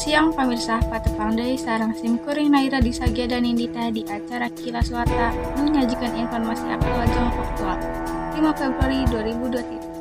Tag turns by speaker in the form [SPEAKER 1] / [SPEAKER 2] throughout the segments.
[SPEAKER 1] siang pemirsa patepang deui sareng simkuring Naira Disagya dan Indita di acara Kilas Warta nu nyajikan informasi aktual jeung faktual 5 Februari 2023.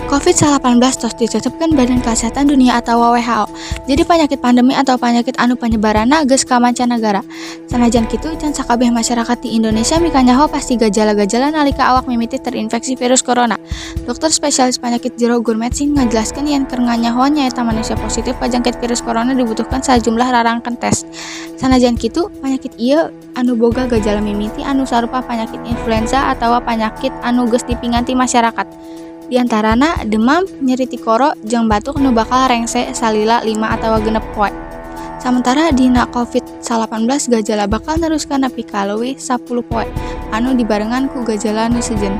[SPEAKER 1] COVID-19 tos ditetepkeun Badan Kesehatan Dunia atau WHO. Jadi penyakit pandemi atau penyakit anu panyebaranna geus ka mancanagara. Sanajan kitu, can sakabeh masyarakat di Indonesia mikanyaho pasti gejala-gejala nalika awak mimiti terinfeksi virus corona. Dokter spesialis penyakit jero Gurmetsing ngajelaskeun yen keur nganyahoan nyaeta manusia positif pajangkit virus corona dibutuhkan sajumlah rarangkeun tes. Sanajan kitu, penyakit ieu anu boga gejala mimiti anu sarupa penyakit influenza atawa penyakit anu geus dipinganti masyarakat. Di antarana demam, nyeri tikoro, jeung batuk nu bakal rengse salila 5 atawa 6 poe. Sementara dina COVID-19 gejala bakal neruskan nepi ka leuwih 10 poe anu dibarengan ku gejala nu sejen.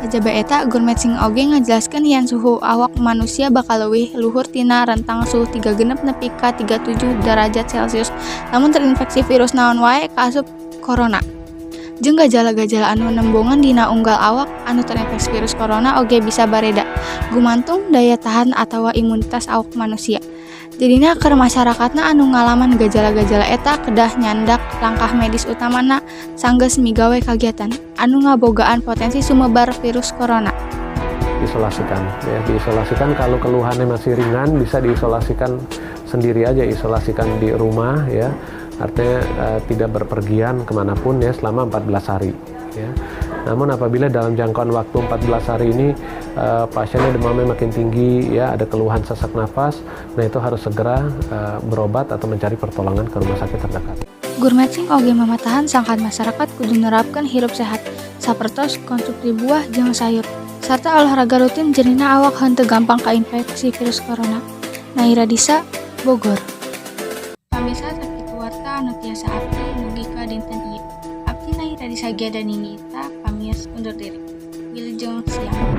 [SPEAKER 1] Kajaba eta Gurmetsing oge ngajelaskeun yen suhu awak manusia bakal leuwih luhur tina rentang suhu 36 nepi ka 37 derajat Celcius lamun terinfeksi virus naon wae kaasup corona. Jeung gejala-gejala anu nembongan dina unggal awak anu terinfeksi virus corona oge bisa bareda gumantung daya tahan atawa imunitas awak manusia. Jadina keur masyarakatna anu ngalaman gejala-gejala eta kedah nyandak langkah medis utamana sanggeus migawe kagiatan anu ngabogaan potensi sumebar virus corona.
[SPEAKER 2] Diisolasikan kalau keluhannya masih ringan bisa diisolasikan sendiri aja, isolasikan di rumah ya. Artinya tidak berpergian kemanapun ya selama 14 hari ya. Namun apabila dalam jangkauan waktu 14 hari ini pasiennya demamnya makin tinggi ya, ada keluhan sesak nafas, nah itu harus segera berobat atau mencari pertolongan ke rumah sakit terdekat.
[SPEAKER 1] Gurmetsing oge mamatahan sangkan masyarakat kudu nerapkeun hirup sehat sapertos konsumsi buah jeung sayur sarta olahraga rutin jenina awak henteu gampang kainfeksi virus corona. Naira Disa, Bogor. Pemirsa sakitu warta anu tiasa abdi mugi ka dinten ieu. Abdi Naira Disagya dan Indita pamios undur diri. Wilujeng siang.